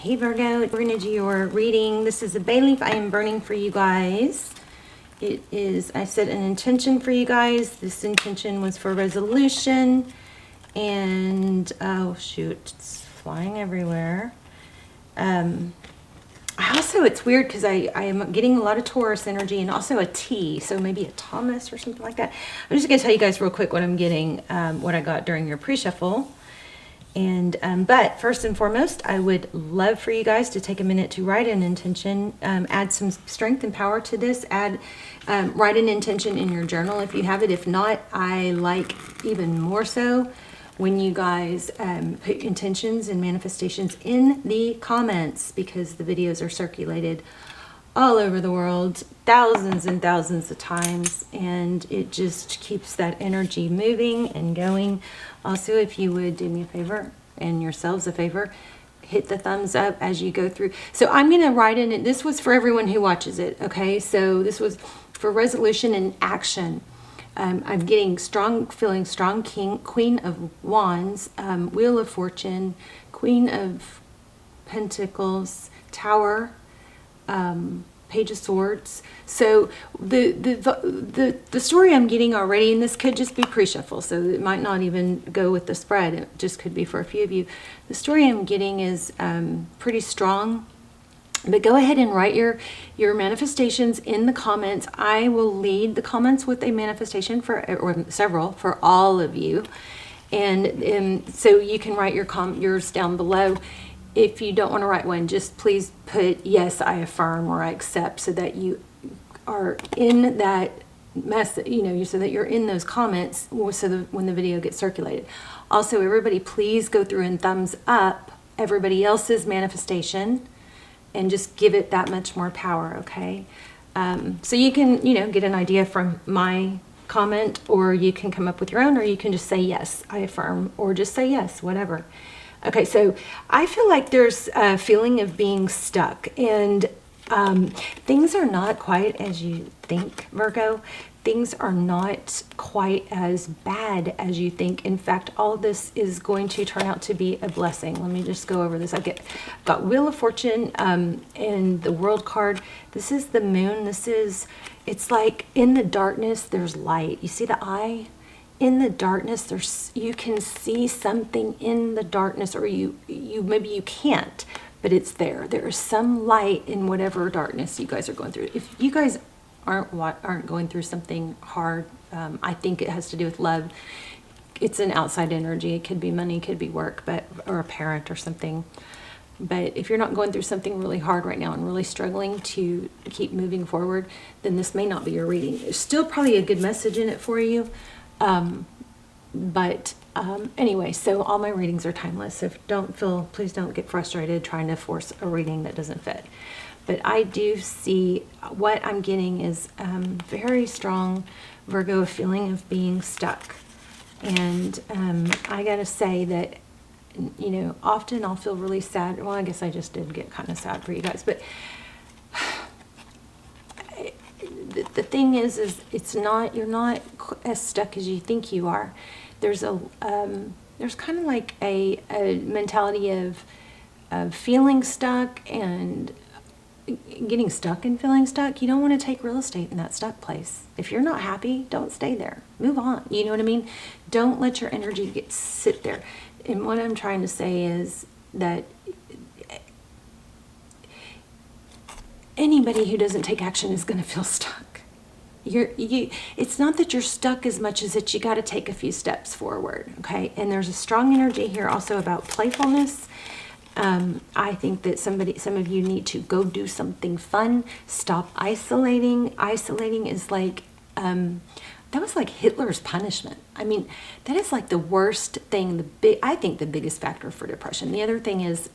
Hey Virgo, we're going to do your reading. This is a bay leaf I am burning for you guys. It is, I set an intention for you guys. This intention was for resolution. And, oh shoot, it's flying everywhere. Also, it's weird because I am getting a lot of Taurus energy and also a T, so maybe a Thomas or something like that. I'm just going to tell you guys real quick what I'm getting, what I got during your pre-shuffle. And but first and foremost, I would love for you guys to take a minute to write an intention, add some strength and power to this. Write an intention in your journal if you have it. If not, I like even more so when you guys put intentions and manifestations in the comments, because the videos are circulated all over the world thousands and thousands of times, and it just keeps that energy moving and going. Also, if you would do me a favor and yourselves a favor, hit the thumbs up as you go through. So I'm going to write in it. This was for everyone who watches it. Okay. So this was for resolution and action. I'm getting strong, feeling strong Queen of Wands, Wheel of Fortune, Queen of Pentacles, Tower, Page of Swords. So the story I'm getting already, and this could just be pre-shuffle, so it might not even go with the spread. It just could be for a few of you. The story I'm getting is pretty strong. But go ahead and write your manifestations in the comments. I will lead the comments with a manifestation or several for all of you, and so you can write yours down below. If you don't want to write one, just please put yes, I affirm, or I accept, so that you are in that message, so that you're in those comments, so that when the video gets circulated. Also, everybody, please go through and thumbs up everybody else's manifestation and just give it that much more power, okay? So you can, get an idea from my comment, or you can come up with your own, or you can just say yes, I affirm, or just say yes, whatever. Okay, so I feel like there's a feeling of being stuck, and things are not quite as you think, Virgo. Things are not quite as bad as you think. In fact, all of this is going to turn out to be a blessing. Let me just go over this. I've got Wheel of Fortune and the World card. This is the moon. It's like in the darkness, there's light. You see the eye? In the darkness, you can see something in the darkness, or maybe you can't, but it's there. There is some light in whatever darkness you guys are going through. If you guys aren't going through something hard, I think it has to do with love. It's an outside energy. It could be money, it could be work, or a parent or something. But if you're not going through something really hard right now and really struggling to keep moving forward, then this may not be your reading. There's still probably a good message in it for you. Anyway, so all my readings are timeless. So please don't get frustrated trying to force a reading that doesn't fit. But I do see what I'm getting is very strong, Virgo, feeling of being stuck. And I gotta say that, often I'll feel really sad. Well, I guess I just did get kind of sad for you guys, but the thing is you're not as stuck as you think you are. There's kind of like a mentality of feeling stuck and getting stuck and feeling stuck. You don't want to take real estate in that stuck place. If you're not happy, don't stay there. Move on. You know what I mean? Don't let your energy sit there. And what I'm trying to say is that anybody who doesn't take action is going to feel stuck. It's not that you're stuck as much as that you got to take a few steps forward, okay? And there's a strong energy here also about playfulness. I think that some of you need to go do something fun. Stop isolating. Isolating is like, that was like Hitler's punishment. I mean, that is like the worst thing. I think the biggest factor for depression. The other thing is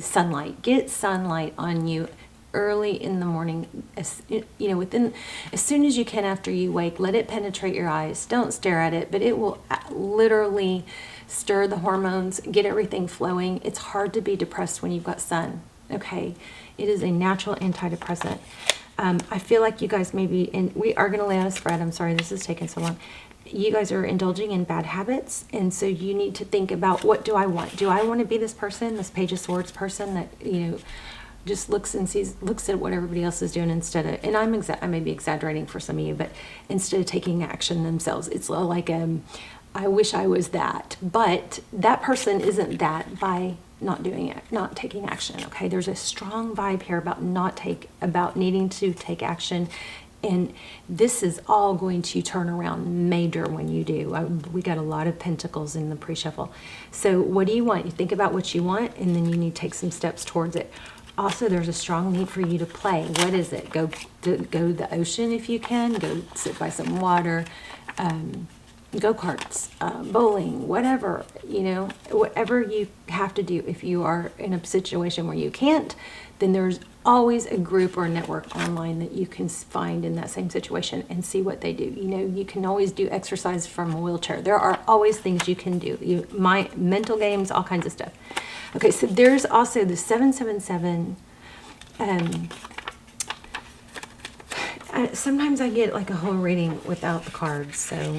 sunlight. Get sunlight on you early in the morning, as soon as you can after you wake. Let it penetrate your eyes. Don't stare at it, but it will literally stir the hormones, get everything flowing. It's hard to be depressed when you've got sun, okay? It is a natural antidepressant. I feel like you guys maybe, and we are going to lay out a spread. I'm sorry this is taking so long. you guys are indulging in bad habits, and so you need to think about, what do I want? Do I want to be this person, this Page of Swords person that, just looks at what everybody else is doing instead of, and I may be exaggerating for some of you, but instead of taking action themselves, it's like, I wish I was that, but that person isn't that by not doing it, not taking action. Okay, there's a strong vibe here about about needing to take action. And this is all going to turn around major when you do. We got a lot of pentacles in the pre-shuffle. So what do you want? You think about what you want, and then you need to take some steps towards it. Also, there's a strong need for you to play. What is it? Go to the ocean if you can. Go sit by some water. Go-karts, bowling, whatever, whatever you have to do. If you are in a situation where you can't, then there's always a group or a network online that you can find in that same situation and see what they do. You can always do exercise from a wheelchair. There are always things you can do. My mental games, all kinds of stuff. Okay, so there's also the 777. Sometimes I get like a whole reading without the cards, so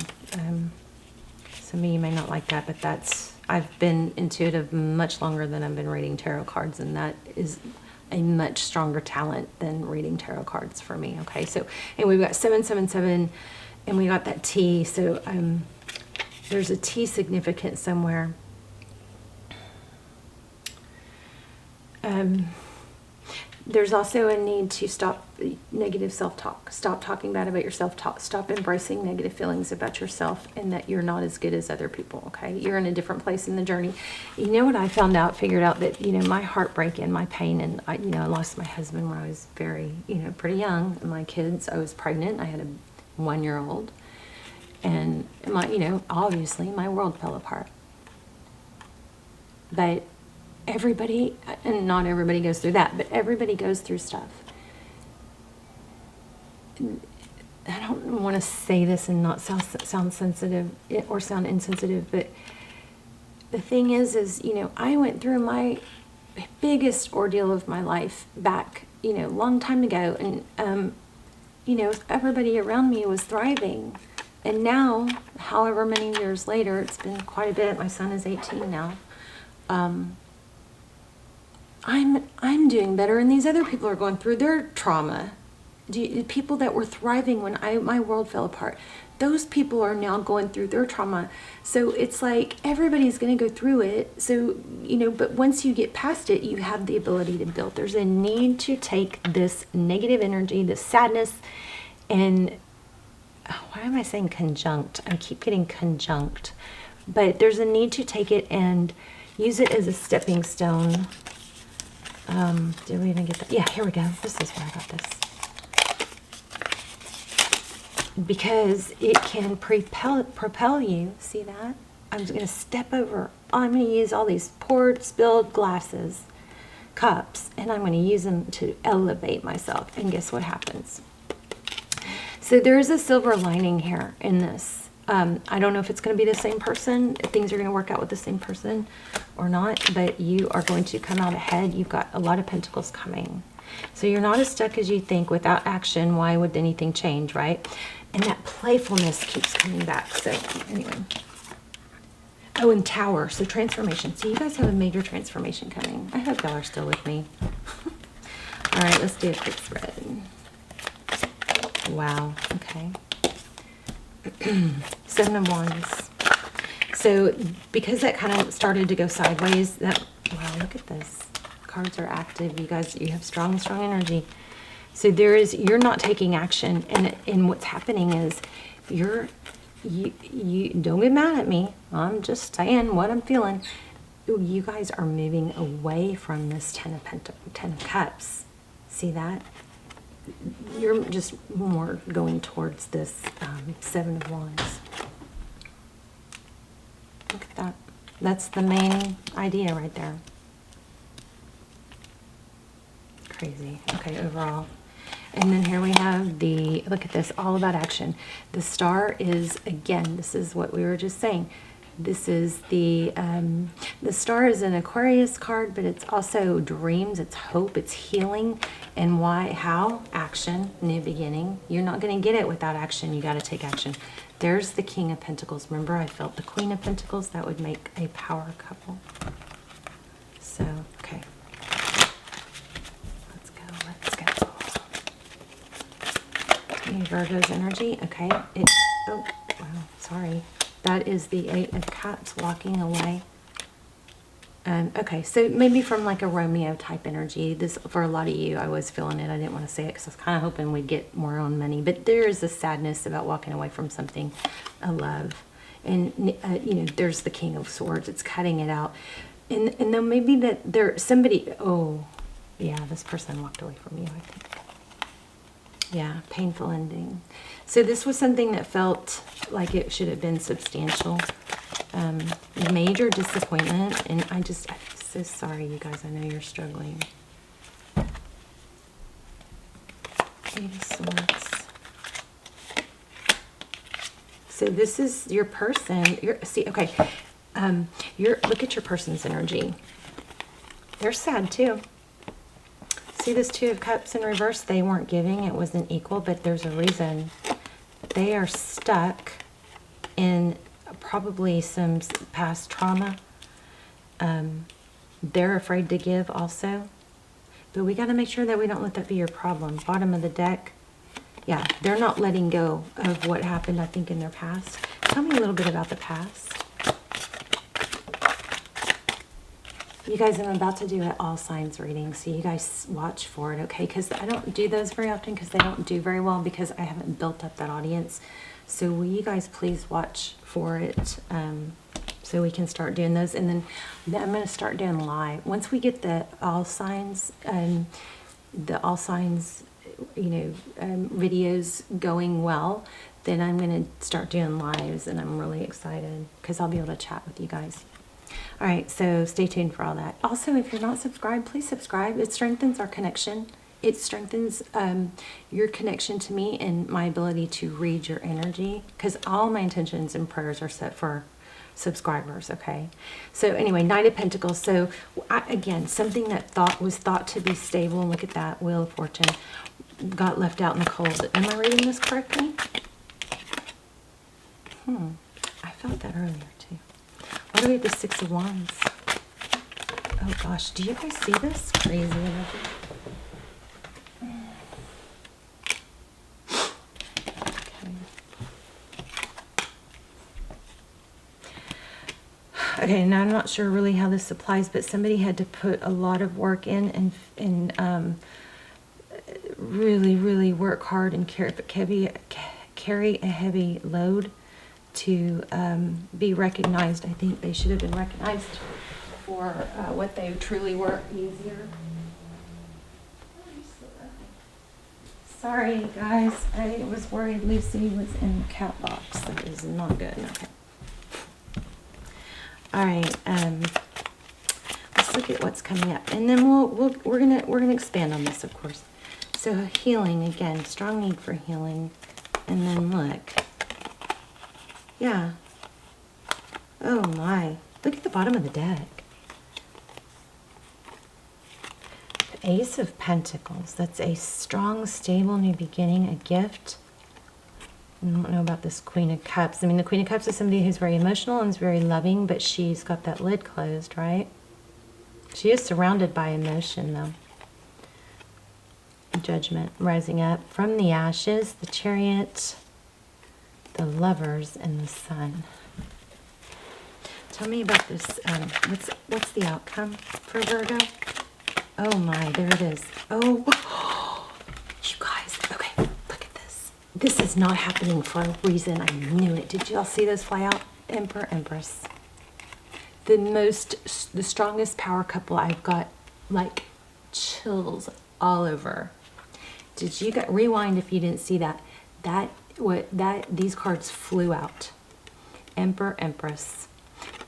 some of you may not like that, but I've been intuitive much longer than I've been reading tarot cards, and that is a much stronger talent than reading tarot cards for me. Okay, so, and we've got 777, and we got that T, so there's a T significant somewhere. There's also a need to stop negative self-talk. Stop talking bad about yourself. Stop embracing negative feelings about yourself and that you're not as good as other people, okay? You're in a different place in the journey. You know what I figured out that, my heartbreak and my pain, and I lost my husband when I was very, pretty young. And my kids, I was pregnant. I had a 1-year-old. And obviously my world fell apart. But everybody, and not everybody goes through that, but everybody goes through stuff. I don't want to say this and not sound sensitive or sound insensitive, but the thing is I went through my biggest ordeal of my life back, long time ago, and everybody around me was thriving. And now, however many years later, it's been quite a bit. My son is 18 now. I'm doing better, and these other people are going through their trauma. People that were thriving when my world fell apart, those people are now going through their trauma. So it's like everybody's going to go through it. So, but once you get past it, you have the ability to build. There's a need to take this negative energy, this sadness, and why am I saying conjunct? I keep getting conjunct. But there's a need to take it and use it as a stepping stone. Did we even get that? Yeah, here we go. This is where I got this. Because it can propel you. See that? I'm just going to step over. I'm going to use all these poured, spilled glasses, cups, and I'm going to use them to elevate myself. And guess what happens? So there is a silver lining here in this. I don't know if it's going to be the same person, if things are going to work out with the same person or not, but you are going to come out ahead. You've got a lot of pentacles coming. So you're not as stuck as you think. Without action, why would anything change, right? And that playfulness keeps coming back. So anyway. Oh, and Tower. So transformation. So you guys have a major transformation coming. I hope y'all are still with me. All right, let's do a quick spread. Wow. Okay. 7 of Wands. So because that kind of started to go sideways, wow, look at this. Cards are active. You guys, you have strong energy. So you're not taking action, and what's happening is you don't get mad at me. I'm just saying what I'm feeling. You guys are moving away from this 10 of Cups. See that? You're just more going towards this 7 of Wands. Look at that. That's the main idea right there. Crazy. Okay, overall. And then here we have look at this, all about action. The star is, again, this is what we were just saying. This is the star is an Aquarius card, but it's also dreams, it's hope, it's healing. And why? How? Action, new beginning. You're not going to get it without action. You got to take action. There's the King of Pentacles. Remember, I felt the Queen of Pentacles. That would make a power couple. So, okay. Let's go, let's go. Tell me Virgo's energy. Okay. Oh, wow, sorry. That is the 8 of Cups walking away. Okay, so maybe from like a Romeo type energy. This, for a lot of you, I was feeling it. I didn't want to say it because I was kind of hoping we'd get more on money. But there is a sadness about walking away from something, a love. And, you know, there's the King of Swords. It's cutting it out. And then maybe that somebody, oh, yeah, this person walked away from you, I think. Yeah, painful ending. So this was something that felt like it should have been substantial. Major disappointment, and I'm so sorry, you guys. I know you're struggling. 8 of Swords. So this is your person. Okay. Look at your person's energy. They're sad too. See this 2 of Cups in reverse? They weren't giving. It wasn't equal, but there's a reason. They are stuck in probably some past trauma. They're afraid to give also. But we got to make sure that we don't let that be your problem. Bottom of the deck. Yeah, they're not letting go of what happened, I think, in their past. Tell me a little bit about the past. You guys, I'm about to do an all signs reading, so you guys watch for it, okay? Because I don't do those very often because they don't do very well because I haven't built up that audience. So will you guys please watch for it so we can start doing those. And then I'm going to start doing live. Once we get the all signs, videos going well, then I'm going to start doing lives, and I'm really excited because I'll be able to chat with you guys. All right, so stay tuned for all that. Also, if you're not subscribed, please subscribe. It strengthens our connection. It strengthens your connection to me and my ability to read your energy, because all my intentions and prayers are set for subscribers, okay? So anyway, Knight of Pentacles. So again, something that was thought to be stable, and look at that, Wheel of Fortune, got left out in the cold. Am I reading this correctly? I felt that earlier too. Why do we have the 6 of Wands? Oh gosh, do you guys see this? Crazy energy. Okay, now I'm not sure really how this applies, but somebody had to put a lot of work in and really, really work hard and carry a heavy load to be recognized. I think they should have been recognized for what they truly were. Easier. Sorry, guys. I was worried Lucy was in the cat box. That is not good. Okay. All right. Let's look at what's coming up, and then we're gonna expand on this, of course. So healing again, strong need for healing, and then look. Yeah. Oh my! Look at the bottom of the deck. Ace of Pentacles. That's a strong, stable new beginning, a gift. I don't know about this Queen of Cups. I mean, the Queen of Cups is somebody who's very emotional and is very loving, but she's got that lid closed, right? She is surrounded by emotion, though. Judgment rising up from the ashes, the Chariot, the Lovers, and the Sun. Tell me about this. What's the outcome for Virgo? Oh my, there it is. Oh, you guys, okay, look at this. This is not happening for a reason. I knew it. Did y'all see those fly out? Emperor, Empress. The strongest power couple. I've got like chills all over. Did you rewind if you didn't see that? These cards flew out. Emperor, Empress.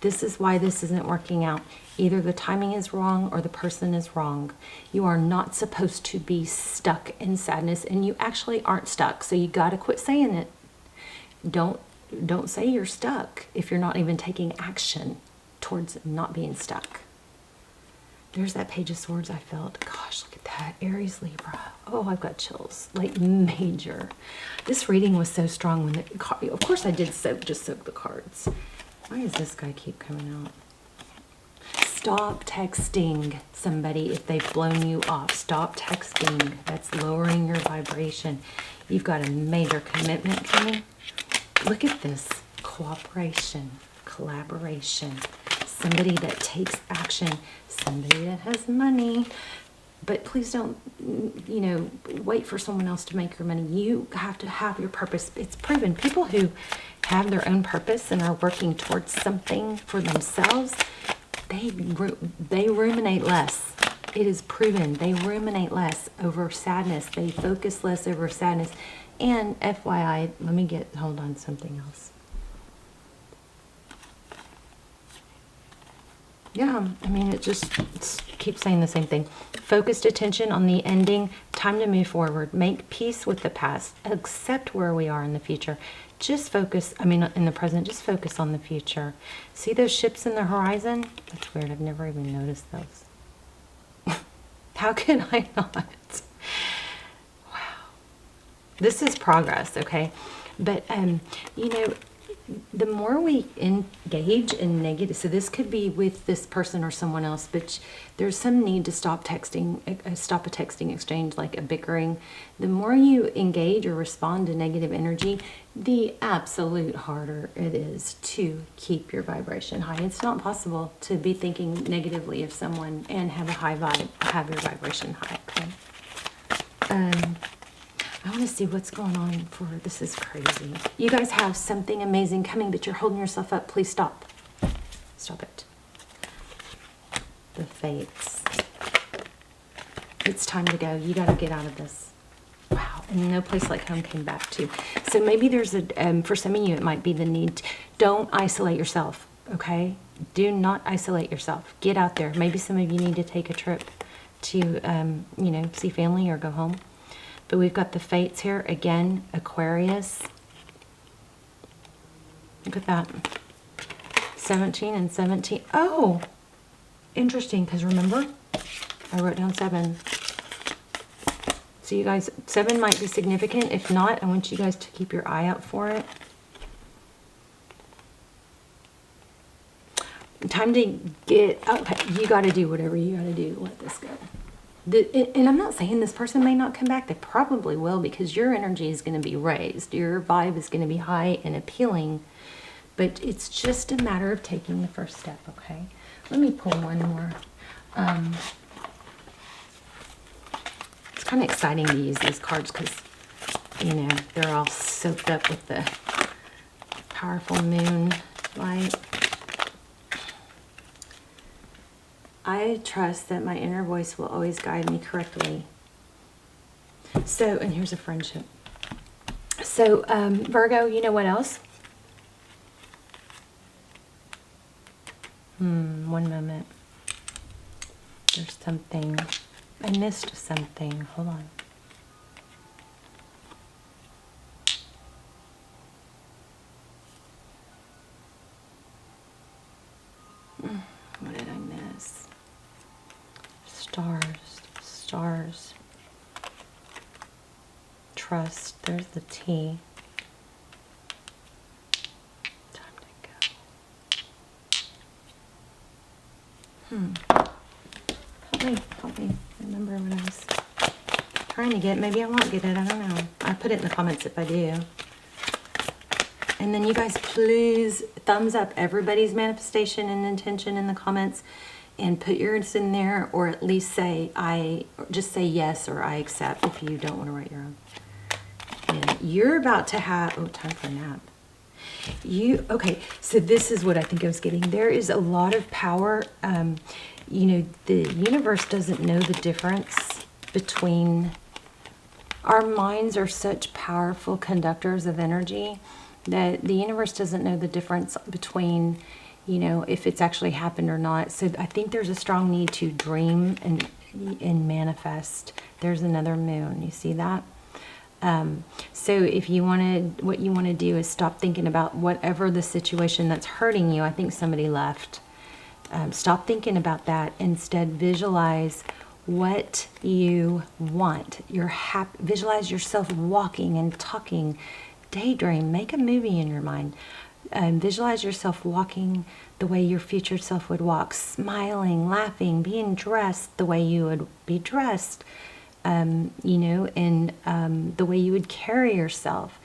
This is why this isn't working out. Either the timing is wrong or the person is wrong. You are not supposed to be stuck in sadness, and you actually aren't stuck. So you got to quit saying it. Don't say you're stuck if you're not even taking action towards not being stuck. There's that Page of Swords I felt. Gosh, look at that. Aries, Libra. Oh, I've got chills. Like major. This reading was so strong when the card, of course I did just soak the cards. Why does this guy keep coming out? Stop texting somebody if they've blown you off. Stop texting. That's lowering your vibration. You've got a major commitment coming. Look at this. Cooperation, collaboration. Somebody that takes action. Somebody that has money. But please don't, you know, wait for someone else to make your money. You have to have your purpose. It's proven. People who have their own purpose and are working towards something for themselves, they ruminate less. It is proven. They ruminate less over sadness. They focus less over sadness. And FYI, let me hold on something else. Yeah, I mean, it keeps saying the same thing. Focused attention on the ending. Time to move forward. Make peace with the past. Accept where we are in the future. Just focus, in the present, just focus on the future. See those ships in the horizon? That's weird. I've never even noticed those. How can I not? Wow. This is progress, okay? But, you know, the more we engage in negative, so this could be with this person or someone else, but there's some need to stop texting, stop a texting exchange, like a bickering. The more you engage or respond to negative energy, the absolute harder it is to keep your vibration high. It's not possible to be thinking negatively of someone and have a high vibe, have your vibration high, okay? I want to see what's going on for, this is crazy. You guys have something amazing coming, but you're holding yourself up. Please stop. Stop it. The Fates. It's time to go. You got to get out of this. Wow. And No Place Like Home came back too. So maybe there's for some of you, it might be the need. Don't isolate yourself, okay? Do not isolate yourself. Get out there. Maybe some of you need to take a trip to, you know, see family or go home. But we've got the Fates here. Again, Aquarius. Look at that. 17 and 17. Oh, interesting, because remember, I wrote down 7. So you guys, 7 might be significant. If not, I want you guys to keep your eye out for it. Time to get, okay, you got to do whatever you got to do to let this go. And I'm not saying this person may not come back. They probably will, because your energy is going to be raised. Your vibe is going to be high and appealing. But it's just a matter of taking the first step, okay? Let me pull one more. It's kind of exciting to use these cards because, you know, they're all soaked up with the powerful moon light. I trust that my inner voice will always guide me correctly. So, and here's a friendship. So, Virgo, you know what else? One moment. There's something. I missed something. Hold on. What did I miss? Stars. Trust. There's the T. Time to go. Help me. Remember what I was trying to get. Maybe I won't get it. I don't know. I'll put it in the comments if I do. And then you guys, please thumbs up everybody's manifestation and intention in the comments. And put yours in there, or at least say just say yes or I accept if you don't want to write your own. And you're about to have, oh, time for a nap. Okay, so this is what I think I was getting. There is a lot of power. You know, the universe doesn't know the difference between, our minds are such powerful conductors of energy that the universe doesn't know the difference between, you know, if it's actually happened or not. So I think there's a strong need to dream and manifest. There's another moon. You see that? So if you what you want to do is stop thinking about whatever the situation that's hurting you. I think somebody left. Stop thinking about that. Instead, visualize what you want. Visualize yourself walking and talking. Daydream. Make a movie in your mind. Visualize yourself walking the way your future self would walk, smiling, laughing, being dressed the way you would be dressed, and the way you would carry yourself.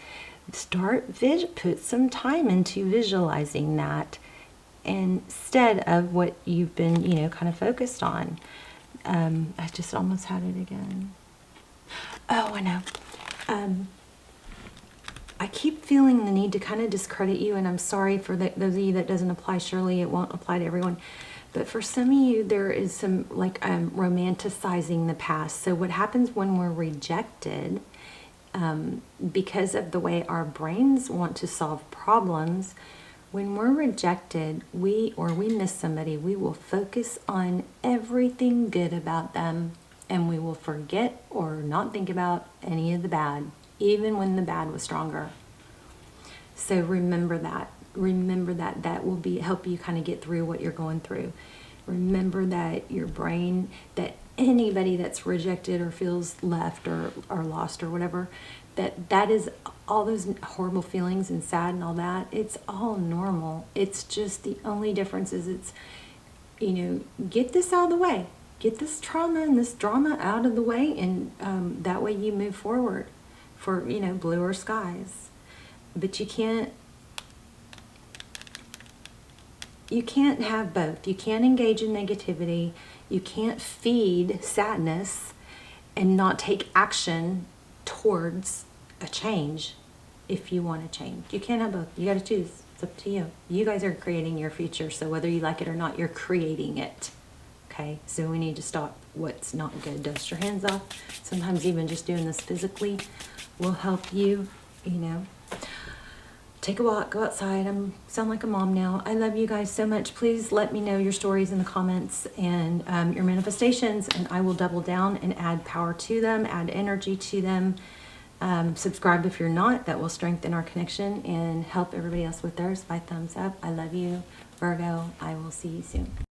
Put some time into visualizing that instead of what you've been, kind of focused on. I just almost had it again. Oh, I know. I keep feeling the need to kind of discredit you, and I'm sorry for those of you that doesn't apply. Surely it won't apply to everyone. But for some of you, there is some romanticizing the past. So what happens when we're rejected, because of the way our brains want to solve problems, when we're rejected, we miss somebody, we will focus on everything good about them, and we will forget or not think about any of the bad, even when the bad was stronger. So remember that. Remember that will help you kind of get through what you're going through. Remember that your brain, that anybody that's rejected or feels left or lost or whatever, that is all those horrible feelings and sad and all that. It's all normal. It's just the only difference is it's, get this out of the way. Get this trauma and this drama out of the way, and that way you move forward for, bluer skies. But you can't have both. You can't engage in negativity. You can't feed sadness and not take action towards a change if you want to change. You can't have both. You got to choose. It's up to you. You guys are creating your future, so whether you like it or not, you're creating it. Okay? So we need to stop what's not good. Dust your hands off. Sometimes even just doing this physically will help you, Take a walk, go outside. I sound like a mom now. I love you guys so much. Please let me know your stories in the comments and your manifestations, and I will double down and add power to them, add energy to them. Subscribe if you're not. That will strengthen our connection and help everybody else with theirs by thumbs up. I love you, Virgo. I will see you soon.